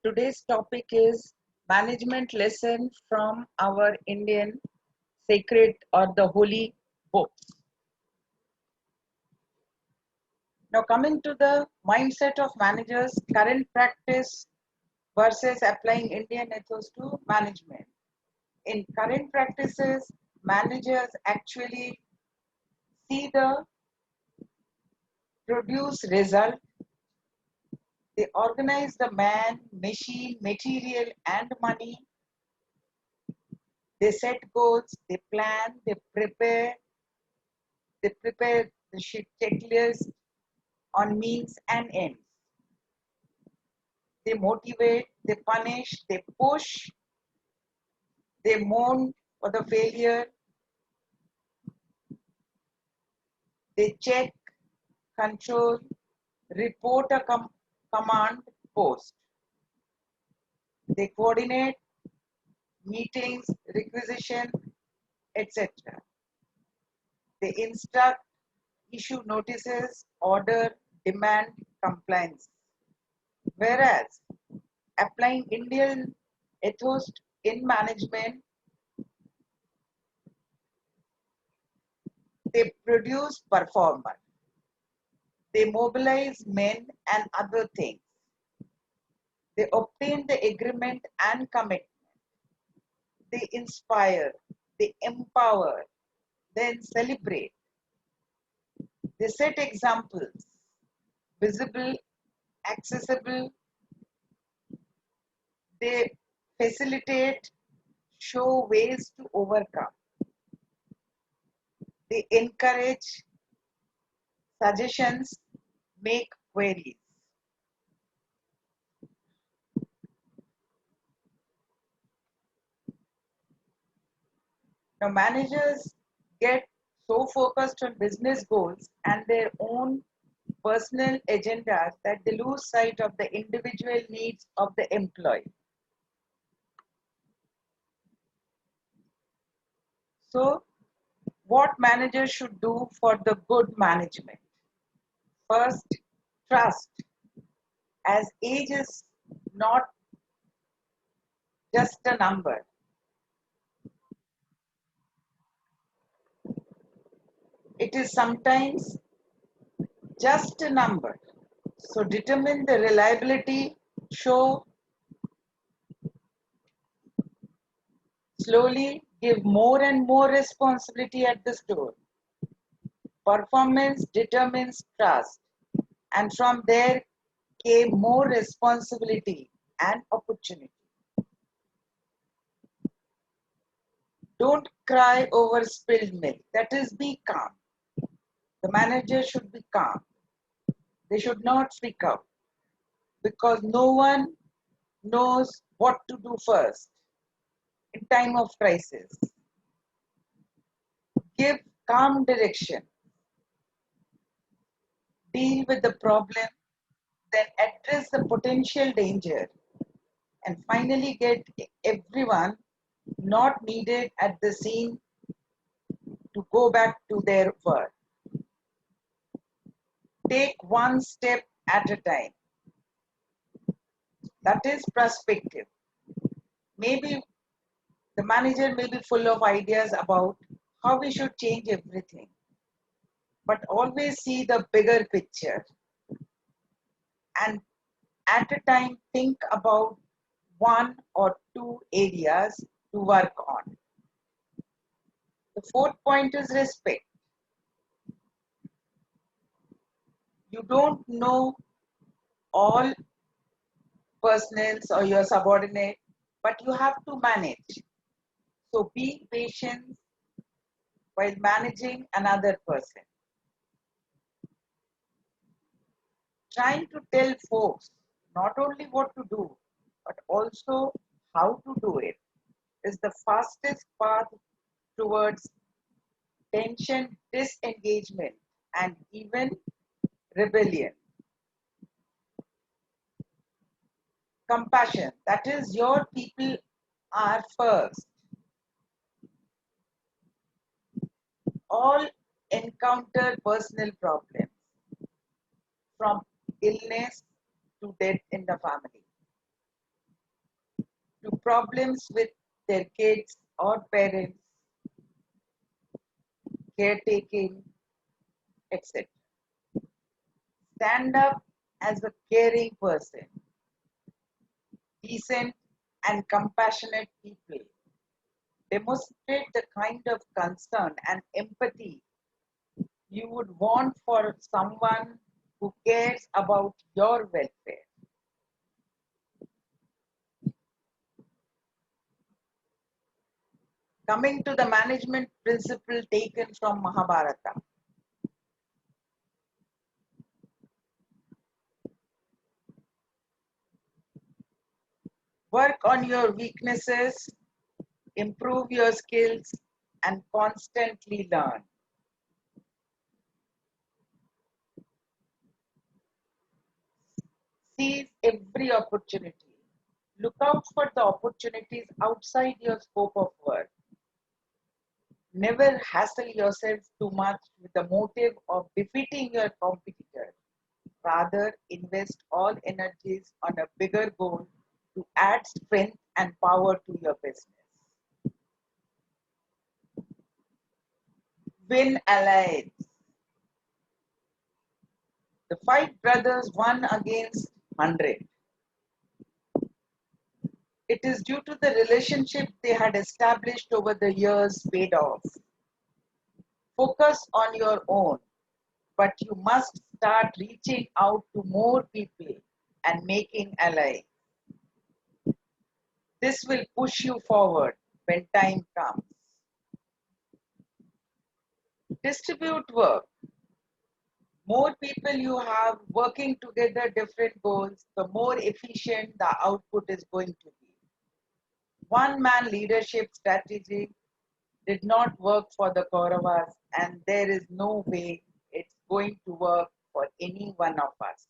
Today's topic is management lesson from our Indian sacred or the holy books. Now, coming to the mindset of managers, current practice versus applying Indian ethos to management. In current practices, managers actually see the produce result. They organize the man, machine, material, and money. They set goals, they plan, they prepare the checklist on means and ends. They motivate, they punish, they push, they mourn for the failure, they check, control, report a command post. They coordinate meetings, requisition, etc. They instruct, issue notices, order, demand compliance. Whereas applying Indian ethos in management, they produce performer. They mobilize men and other things. They obtain the agreement and commitment. They inspire. They empower. Then celebrate. They set examples, visible, accessible. They facilitate, show ways to overcome. They encourage suggestions, make queries. Now, managers get so focused on business goals and their own personal agendas that they lose sight of the individual needs of the employee. So, what managers should do for the good management? First, trust, as age is not just a number. It is sometimes just a number. So determine the reliability, show slowly, give more and more responsibility at the store. Performance determines trust, and from there came more responsibility and opportunity. Don't cry over spilled milk. That is, be calm. The manager should be calm. They should not speak out because no one knows what to do first in time of crisis. Give calm direction. Deal with the problem, then address the potential danger, and finally get everyone not needed at the scene to go back to their work. Take one step at a time. That is perspective. Maybe the manager may be full of ideas about how we should change everything, but always see the bigger picture and at a time think about one or two areas to work on. The fourth point is respect. You don't know all personals or your subordinate, but you have to manage. So be patient while managing another person. Trying to tell folks not only what to do, but also how to do it is the fastest path towards tension, disengagement, and even rebellion. Compassion, that is, your people are first. All encounter personal problems from illness to death in the family. to problems with their kids or parents, caretaking, etc. Stand up as a caring person, decent and compassionate people. Demonstrate the kind of concern and empathy you would want for someone who cares about your welfare. Coming to the management principle taken from Mahabharata. Work on your weaknesses, improve your skills, and constantly learn. Seize every opportunity. Look out for the opportunities outside your scope of work. Never hassle yourself too much with the motive of defeating your competitor. Rather, invest all energies on a bigger goal to add strength and power to your business. Win allies. The five brothers won against 100. It is due to the relationship they had established over the years paid off. Focus on your own, but you must start reaching out to more people and making allies. This will push you forward when time comes. Distribute work. More people you have working together different goals, the more efficient the output is going to be. One man leadership strategy did not work for the Kauravas, and there is no way it's going to work for any one of us.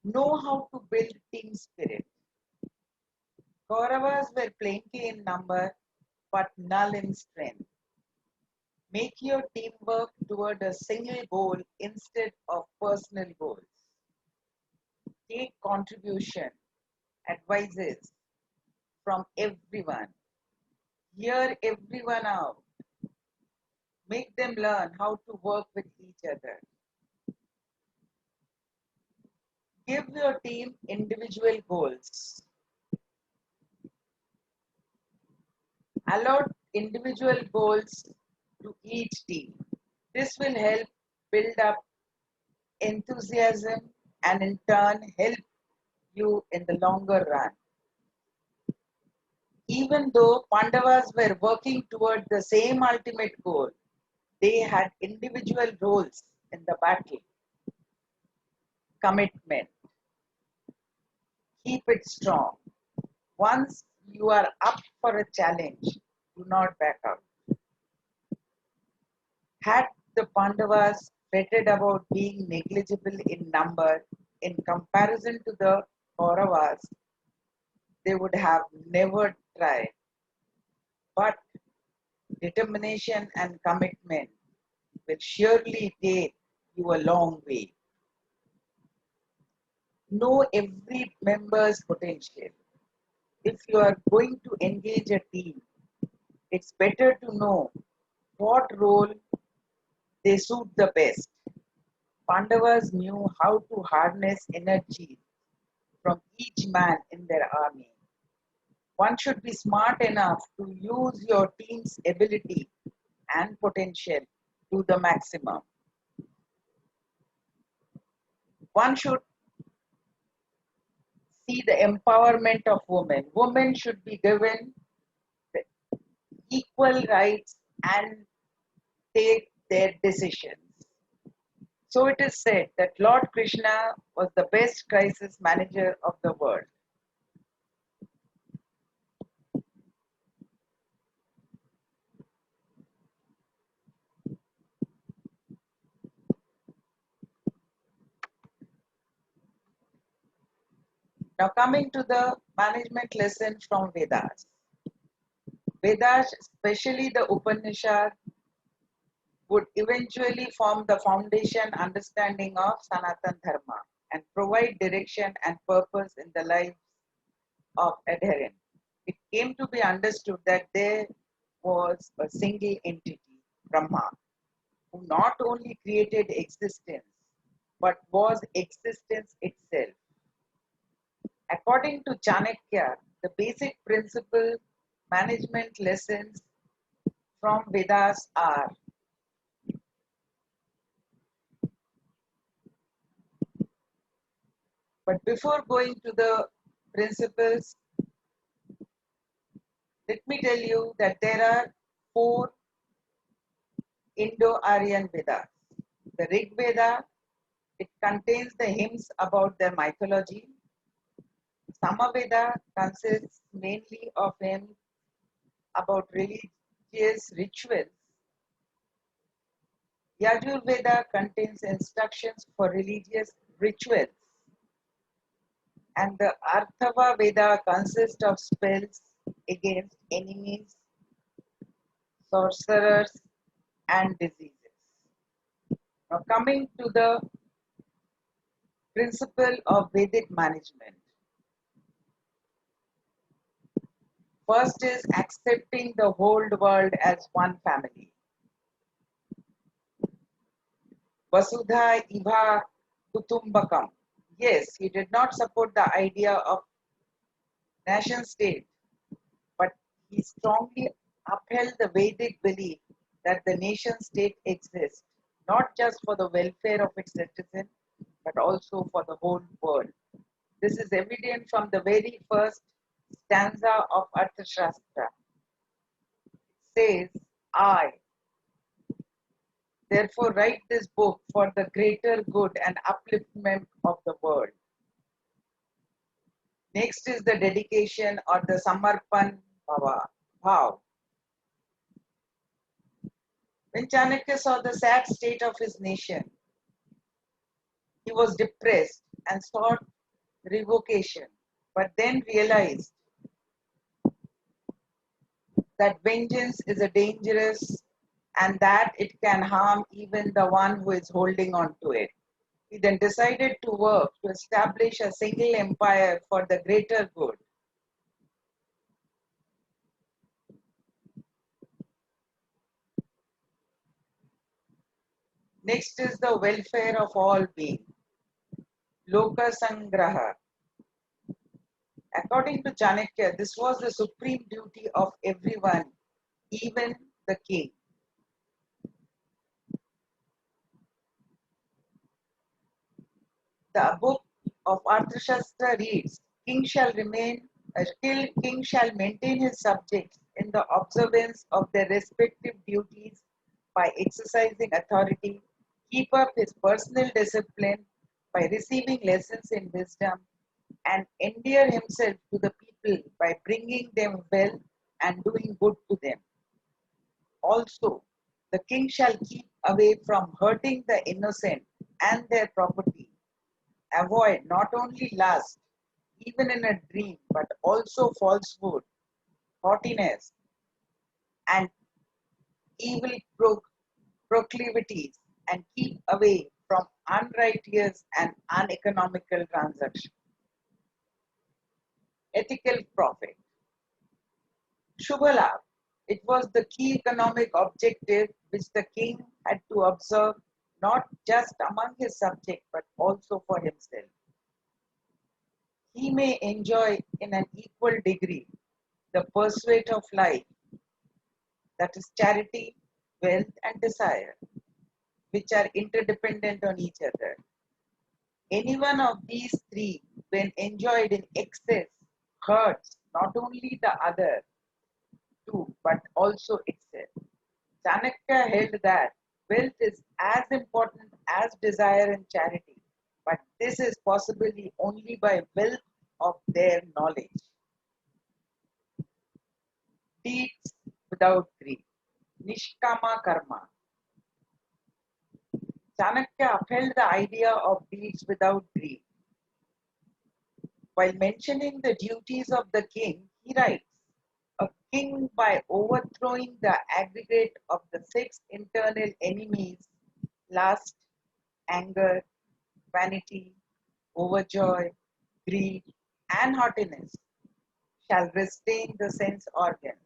Know how to build team spirit. Kauravas were plenty in number, but null in strength. Make your team work toward a single goal instead of personal goals. Take contribution, advices from everyone. Hear everyone out. Make them learn how to work with each other. Give your team individual goals. Allot individual goals to each team. This will help build up enthusiasm and in turn help you in the longer run. Even though Pandavas were working toward the same ultimate goal, they had individual roles in the battle. Commitment. Keep it strong. Once you are up for a challenge, do not back out. Had the Pandavas fretted about being negligible in number in comparison to the Kauravas, they would have never tried. But determination and commitment will surely take you a long way. Know every member's potential. If you are going to engage a team, it's better to know what role they suit the best. Pandavas knew how to harness energy from each man in their army. One should be smart enough to use your team's ability and potential to the maximum. One should see the empowerment of women. Women should be given the equal rights and take their decisions. So it is said that Lord Krishna was the best crisis manager of the world. Now coming to the management lesson from Vedas. Vedas, especially the Upanishad, would eventually form the foundation understanding of Sanatan Dharma. and provide direction and purpose in the lives of adherents. It came to be understood that there was a single entity, Brahma, who not only created existence but was existence itself. According to Chanakya, the basic principle management lessons from Vedas are, but before going to the principles, let me tell you that there are four Indo-Aryan Vedas. The Rig Veda, it contains the hymns about their mythology. Samaveda consists mainly of hymns about religious rituals. Yajurveda contains instructions for religious rituals. And the Arthava Veda consists of spells against enemies, sorcerers, and diseases. Now, coming to the principle of Vedic management. First is accepting the whole world as one family. Vasudha Iva Kutumbakam. Yes, he did not support the idea of nation state, but he strongly upheld the Vedic belief that the nation state exists not just for the welfare of its citizens, but also for the whole world. This is evident from the very first stanza of Arthashastra. It says, I therefore write this book for the greater good and upliftment of the world. Next is the dedication or the Samarpan Bhav. When Chanakya saw the sad state of his nation, he was depressed and sought revocation, but then realized that vengeance is a dangerous and that it can harm even the one who is holding on to it. He then decided to work to establish a single empire for the greater good. Next is the welfare of all beings. Loka Sangraha. According to Chanakya, this was the supreme duty of everyone, even the king. The book of Arthashastra reads, King shall maintain his subjects in the observance of their respective duties by exercising authority, keep up his personal discipline by receiving lessons in wisdom, and endear himself to the people by bringing them wealth and doing good to them. Also, the king shall keep away from hurting the innocent and their property. Avoid not only lust, even in a dream, but also falsehood, haughtiness, and evil proclivities, and keep away from unrighteous and uneconomical transactions. Ethical profit. Shubhalabh. It was the key economic objective which the king had to observe not just among his subjects but also for himself. He may enjoy in an equal degree the pursuit of life, that is charity, wealth, and desire, which are interdependent on each other. Any one of these three, when enjoyed in excess, hurts not only the other two, but also itself. Chanakya held that wealth is as important as desire and charity, but this is possibly only by wealth of their knowledge. Deeds without greed. Nishkama karma. Chanakya upheld the idea of deeds without greed. While mentioning the duties of the king, he writes, a king by overthrowing the aggregate of the six internal enemies, lust, anger, vanity, overjoy, greed, and haughtiness shall restrain the sense organs.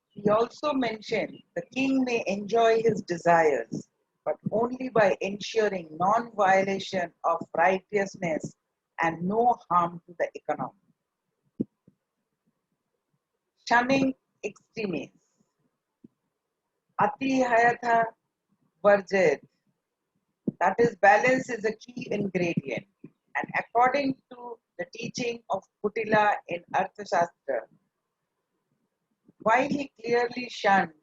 He also mentioned the king may enjoy his desires, but only by ensuring non violation of righteousness and no harm to the economy. Shunning extremes. Ati hayatha varjit. That is, balance is a key ingredient. And according to the teaching of Kutila in Arthashastra, while he clearly shunned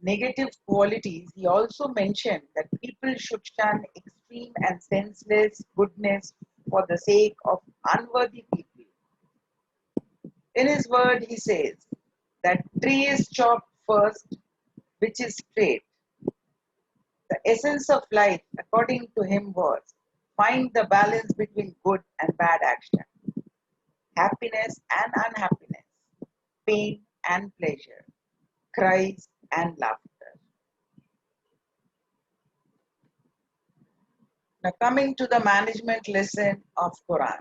negative qualities, he also mentioned that people should shun extreme and senseless goodness for the sake of unworthy people. In his word, he says that tree is chopped first, which is straight. The essence of life, according to him, was find the balance between good and bad action, happiness and unhappiness, pain and pleasure, cries and laughter. Now coming to the management lesson of Quran.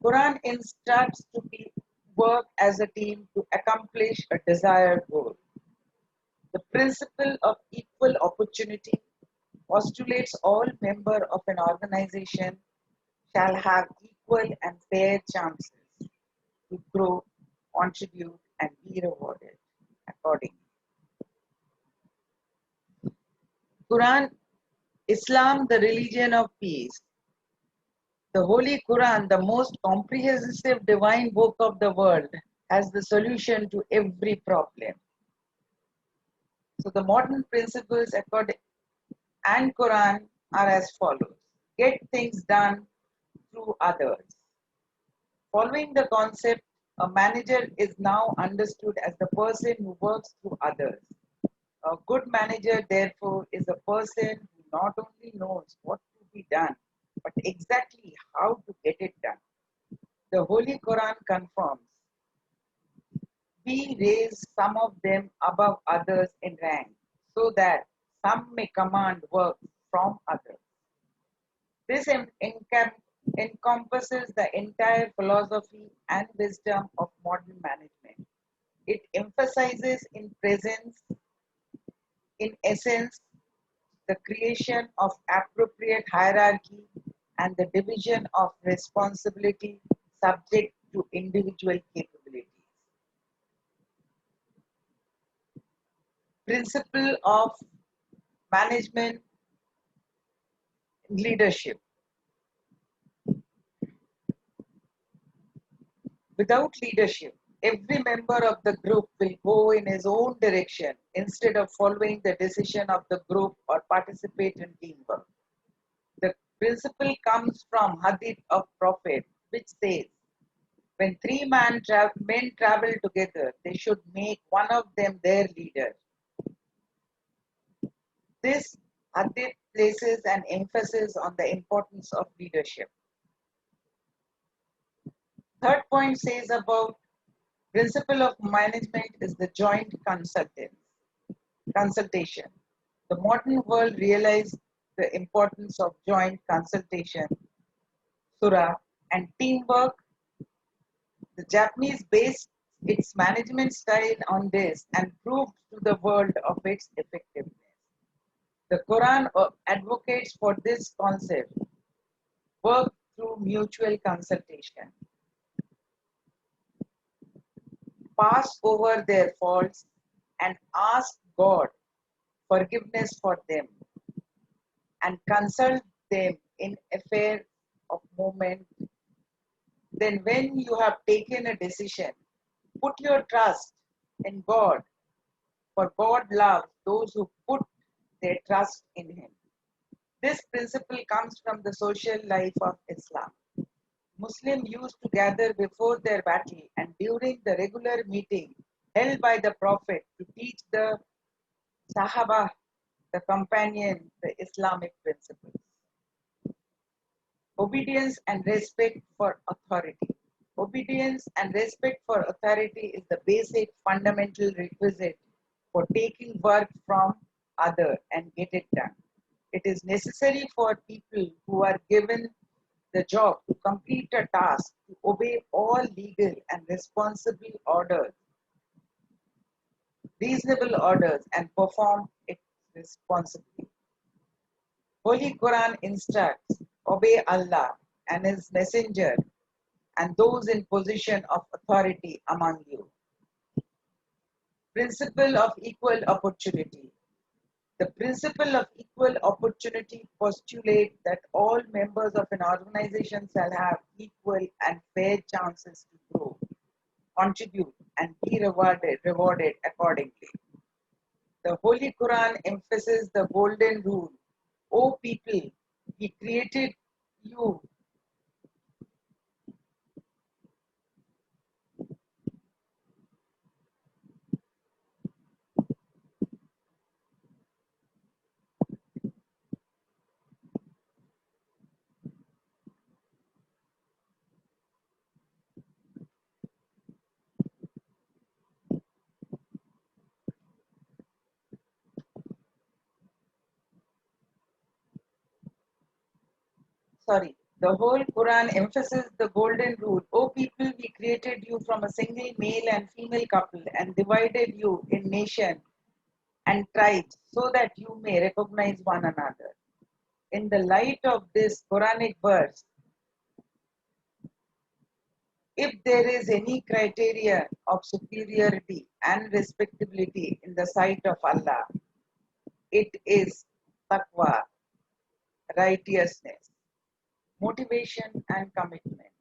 Quran instructs to be work as a team to accomplish a desired goal. The principle of equal opportunity postulates all members of an organization shall have equal and fair chances to grow, contribute, and be rewarded accordingly. Quran, Islam, the religion of peace. The Holy Quran, the most comprehensive divine book of the world, has the solution to every problem. So the modern principles according and Quran are as follows. Get things done through others. Following the concept, a manager is now understood as the person who works through others. A good manager, therefore, is a person who not only knows what to be done, but exactly how to get it done. The Holy Quran confirms, we raise some of them above others in rank, so that some may command work from others. This encompasses the entire philosophy and wisdom of modern management. It emphasizes in presence, in essence, the creation of appropriate hierarchy and the division of responsibility subject to individual capabilities. Principle of management leadership. Without leadership, every member of the group will go in his own direction instead of following the decision of the group or participate in teamwork. The principle comes from Hadith of Prophet, which says, when men travel together, they should make one of them their leader. This Hadith places an emphasis on the importance of leadership. Third point says about principle of management is the joint consultation. The modern world realized the importance of joint consultation, surah, and teamwork. The Japanese based its management style on this and proved to the world of its effectiveness. The Quran advocates for this concept, work through mutual consultation. Pass over their faults and ask God forgiveness for them and consult them in affairs of moment. Then when you have taken a decision, put your trust in God, for God loves those who put their trust in Him. This principle comes from the social life of Islam. Muslims used to gather before their battle and during the regular meeting held by the Prophet to teach the Sahaba, the companion, the Islamic principles. Obedience and respect for authority. Obedience and respect for authority is the basic fundamental requisite for taking work from other and get it done. It is necessary for people who are given the job to complete a task to obey all legal and reasonable orders and perform it responsibly. Holy Quran instructs, obey Allah and His Messenger and those in position of authority among you. Principle of equal opportunity. The principle of equal opportunity postulates that all members of an organization shall have equal and fair chances to grow, contribute, and be rewarded accordingly. The Holy Quran emphasizes the golden rule. O people, He created you. Sorry. The whole Quran emphasizes the golden rule. O people, we created you from a single male and female couple and divided you in nation and tribes so that you may recognize one another. In the light of this Quranic verse, if there is any criteria of superiority and respectability in the sight of Allah, it is taqwa, righteousness, motivation, and commitment.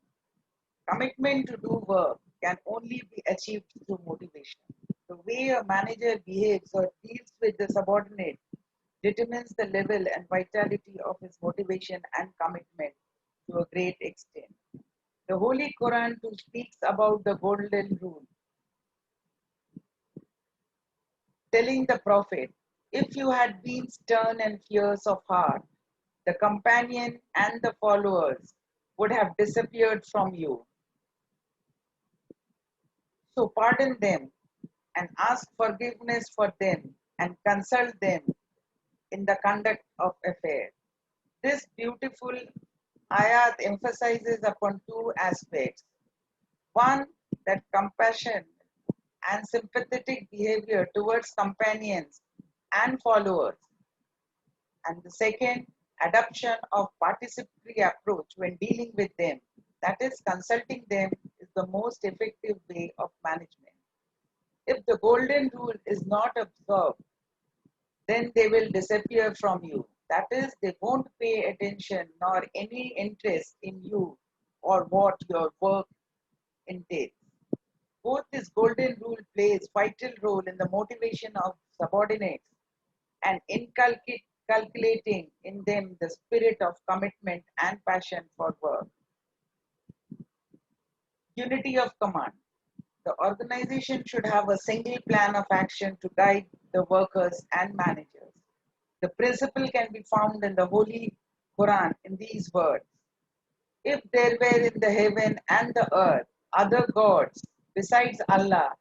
Commitment to do work can only be achieved through motivation. The way a manager behaves or deals with the subordinate determines the level and vitality of his motivation and commitment to a great extent. The Holy Quran too speaks about the golden rule, telling the Prophet, if you had been stern and fierce of heart, the companion and the followers would have disappeared from you. So pardon them and ask forgiveness for them and consult them in the conduct of affairs. This beautiful ayat emphasizes upon two aspects. One, that compassion and sympathetic behavior towards companions and followers. And the second, adoption of participatory approach when dealing with them. That is, consulting them is the most effective way of management. If the golden rule is not observed, then they will disappear from you. That is, they won't pay attention nor any interest in you or what your work entails. Both this golden rule plays vital role in the motivation of subordinates and calculating in them the spirit of commitment and passion for work. Unity of command. The organization should have a single plan of action to guide the workers and managers. The principle can be found in the Holy Quran in these words. If there were in the heaven and the earth other gods besides Allah,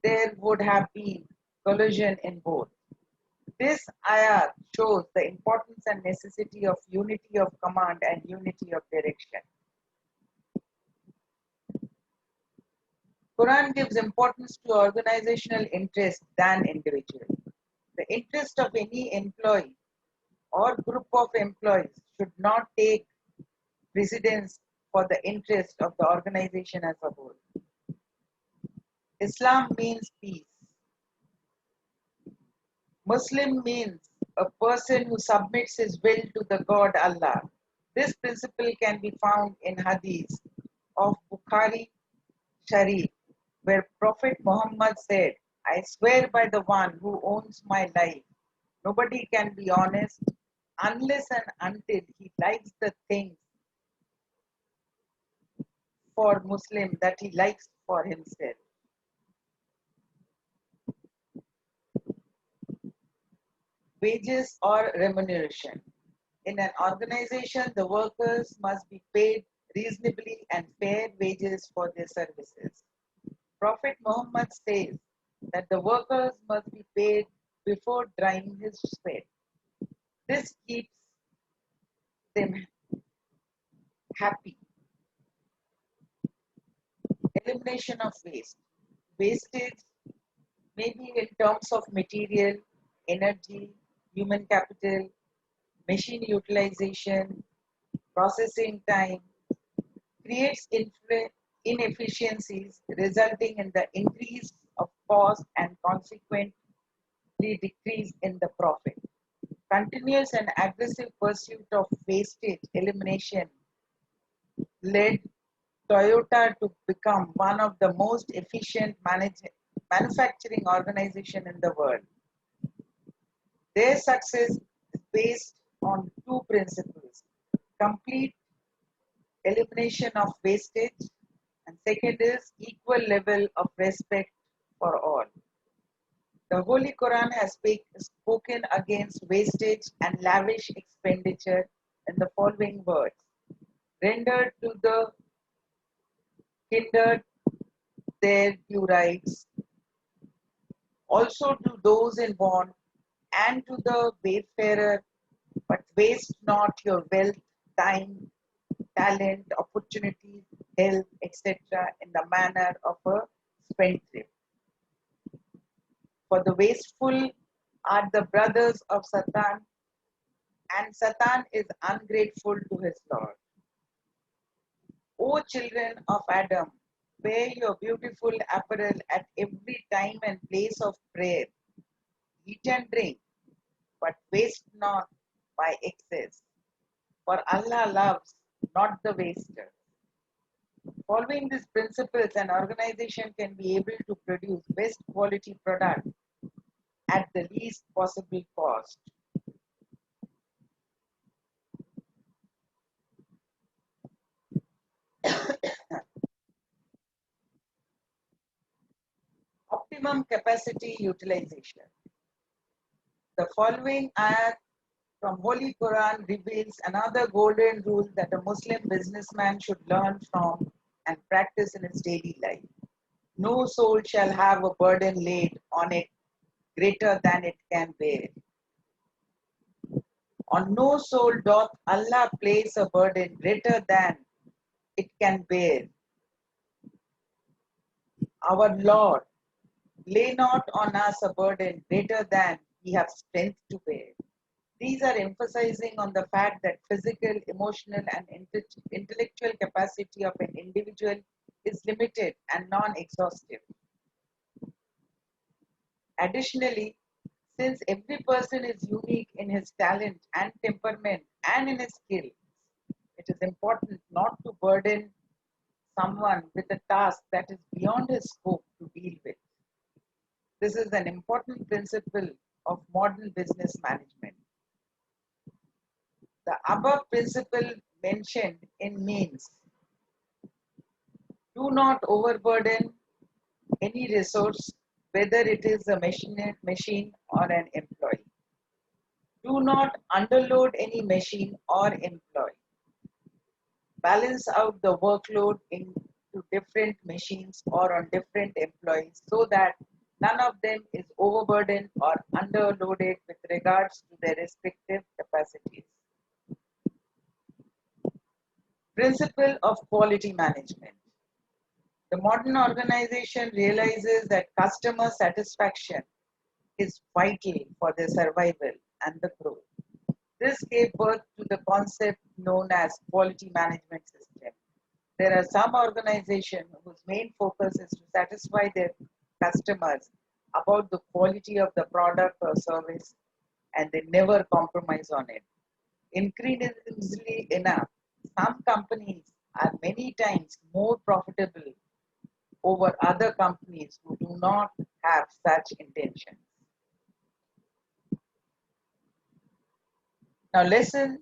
there would have been collusion in both. This ayat shows the importance and necessity of unity of command and unity of direction. Quran gives importance to organizational interest than individual. The interest of any employee or group of employees should not take precedence for the interest of the organization as a whole. Islam means peace. Muslim means a person who submits his will to the God Allah. This principle can be found in Hadith of Bukhari Sharif, where Prophet Muhammad said, I swear by the one who owns my life, nobody can be honest unless and until he likes the things for Muslim that he likes for himself. Wages or remuneration. In an organization, the workers must be paid reasonably and fair wages for their services. Prophet Muhammad says that the workers must be paid before drying his sweat. This keeps them happy. Elimination of waste. Wastage maybe in terms of material, energy, human capital, machine utilization, processing time, creates inefficiencies resulting in the increase of cost and consequently decrease in the profit. Continuous and aggressive pursuit of wastage elimination led Toyota to become one of the most efficient manufacturing organization in the world. Their success is based on two principles: complete elimination of wastage, and second is equal level of respect for all. The Holy Quran has spoken against wastage and lavish expenditure in the following words: rendered to the hindered their due rights, also to those in want, and to the wayfarer, but waste not your wealth, time, talent, opportunities, health, etc., in the manner of a spendthrift. For the wasteful are the brothers of Satan, and Satan is ungrateful to his Lord. O children of Adam, wear your beautiful apparel at every time and place of prayer. Eat and drink, but waste not by excess, for Allah loves not the waster. Following these principles, an organization can be able to produce best quality product at the least possible cost. Optimum capacity utilization. The following ayat from Holy Quran reveals another golden rule that a Muslim businessman should learn from and practice in his daily life. No soul shall have a burden laid on it greater than it can bear. On no soul doth Allah place a burden greater than it can bear. Our Lord, lay not on us a burden greater than we have strength to bear. These are emphasizing on the fact that physical, emotional, and intellectual capacity of an individual is limited and non-exhaustive. Additionally, since every person is unique in his talent and temperament and in his skills, it is important not to burden someone with a task that is beyond his scope to deal with. This is an important principle of modern business management. The above principle mentioned in means do not overburden any resource, whether it is a machine or an employee. Do not underload any machine or employee. Balance out the workload into different machines or on different employees so that none of them is overburdened or underloaded with regards to their respective capacities. Principle of quality management. The modern organization realizes that customer satisfaction is vital for their survival and the growth. This gave birth to the concept known as quality management system. There are some organizations whose main focus is to satisfy their customers about the quality of the product or service, and they never compromise on it. Increasingly enough, some companies are many times more profitable over other companies who do not have such intentions. Now, lesson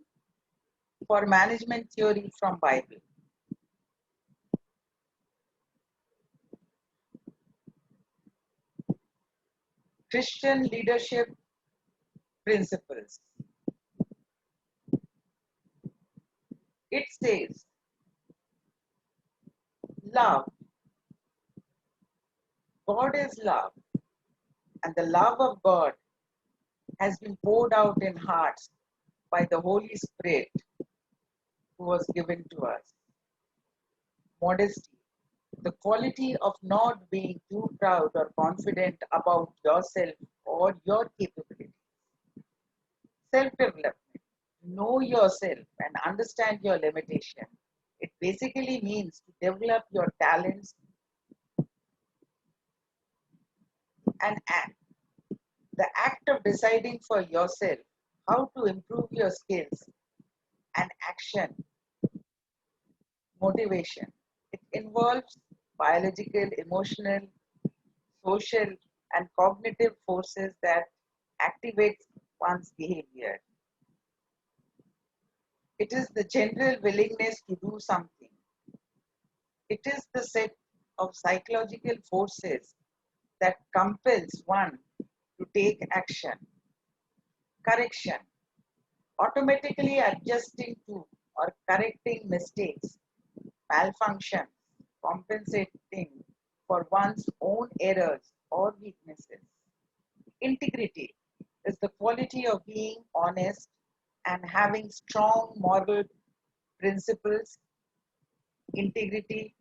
for management theory from Bible. Christian leadership principles. It says, love. God is love, and the love of God has been poured out in hearts by the Holy Spirit who was given to us. Modesty, the quality of not being too proud or confident about yourself or your capabilities. Self development, know yourself and understand your limitation. It basically means to develop your talents and act. The act of deciding for yourself how to improve your skills and action, motivation. It involves biological, emotional, social, and cognitive forces that activate one's behavior. It is the general willingness to do something. It is the set of psychological forces that compels one to take action. Correction, automatically adjusting to or correcting mistakes, malfunctions, compensating for one's own errors or weaknesses. Integrity is the quality of being honest and having strong moral principles. Integrity,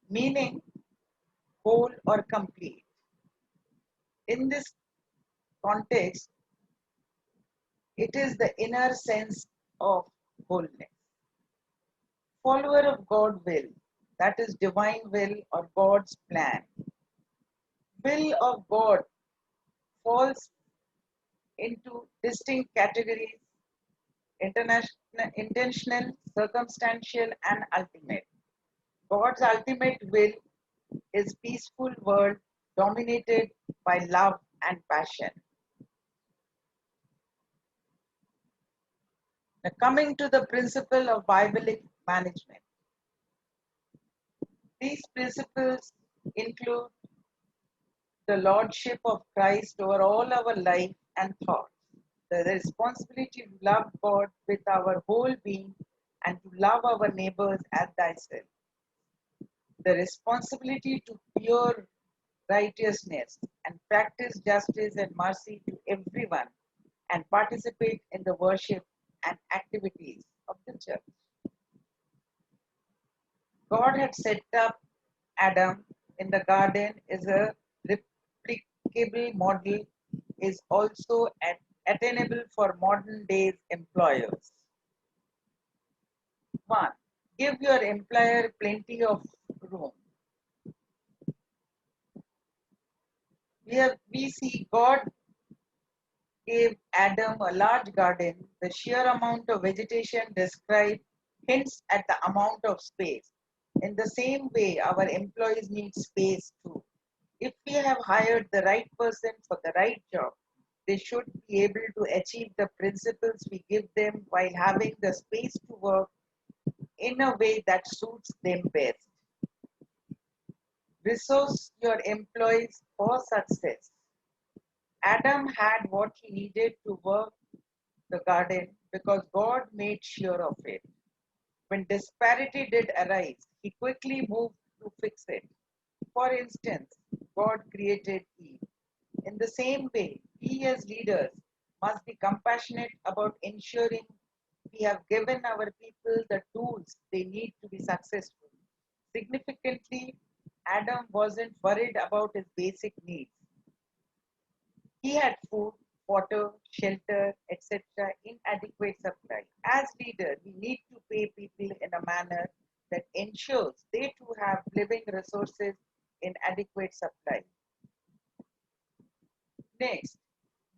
meaning whole or complete. In this context, it is the inner sense of wholeness. Follower of God will, that is divine will or God's plan. Will of God falls into distinct categories: international, intentional, circumstantial, and ultimate. God's ultimate will is peaceful world dominated by love and passion. Now coming to the principle of biblical management. These principles include the lordship of Christ over all our life and thoughts, the responsibility to love God with our whole being and to love our neighbors as thyself, the responsibility to pure righteousness and practice justice and mercy to everyone and participate in the worship and activities of the church. God had set up Adam in the garden is a replicable model is also attainable for modern days employers. 1. Give your employer plenty of room. We see God gave Adam a large garden. The sheer amount of vegetation described hints at the amount of space. In the same way, our employees need space too. If we have hired the right person for the right job, they should be able to achieve the principles we give them while having the space to work in a way that suits them best. Resource your employees for success. Adam had what he needed to work the garden because God made sure of it. When disparity did arise, he quickly moved to fix it. For instance, God created Eve. In the same way, we as leaders must be compassionate about ensuring we have given our people the tools they need to be successful. Significantly, Adam wasn't worried about his basic needs. He had food, water, shelter, etc. in adequate supply. As leaders, we need to pay people in a manner that ensures they too have living resources in adequate supply. Next,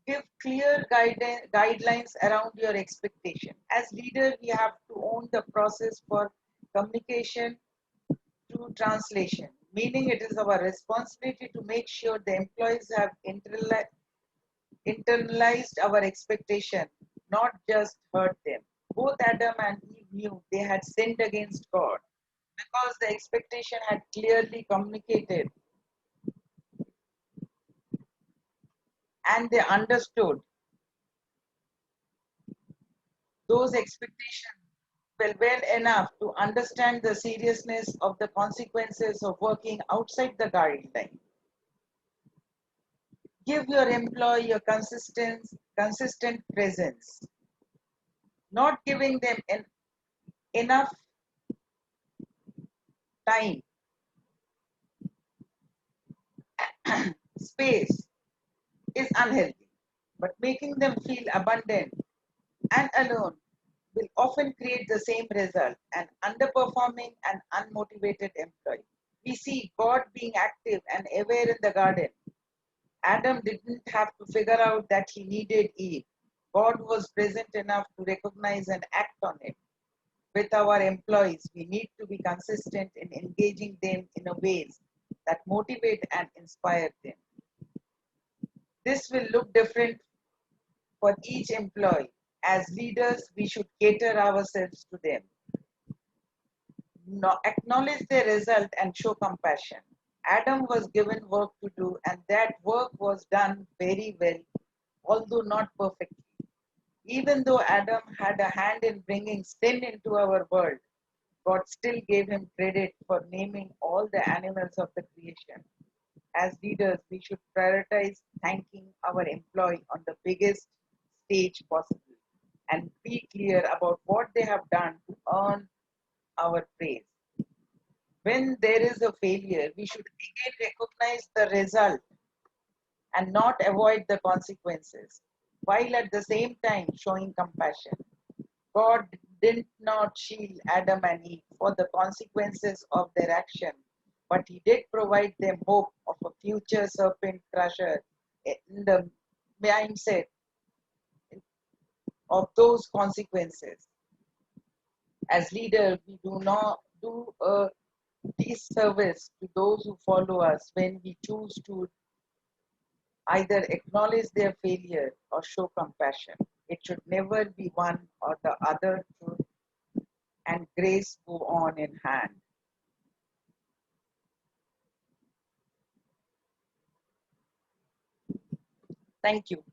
give clear guidelines around your expectation. As leader, we have to own the process for communication to translation, meaning it is our responsibility to make sure the employees have internalized our expectation, not just heard them. Both Adam and Eve knew they had sinned against God because the expectation had clearly communicated and they understood those expectations well enough to understand the seriousness of the consequences of working outside the guideline. Give your employee a consistent presence. Not giving them enough time, space is unhealthy, but making them feel abundant and alone will often create the same result: an underperforming and unmotivated employee. We see God being active and aware in the garden. Adam didn't have to figure out that he needed Eve. God was present enough to recognize and act on it. With our employees, we need to be consistent in engaging them in a ways that motivate and inspire them. This will look different for each employee. As leaders, we should cater ourselves to them. Acknowledge the result and show compassion. Adam was given work to do, and that work was done very well, although not perfectly. Even though Adam had a hand in bringing sin into our world, God still gave him credit for naming all the animals of the creation. As leaders, we should prioritize thanking our employee on the biggest stage possible and be clear about what they have done to earn our praise. When there is a failure, we should again recognize the result and not avoid the consequences, while at the same time showing compassion. God did not shield Adam and Eve for the consequences of their action, but He did provide them hope of a future serpent crusher in the mindset of those consequences. As leaders, we do not do a disservice to those who follow us when we choose to either acknowledge their failure or show compassion. It should never be one or the other, truth and grace go on in hand. Thank you.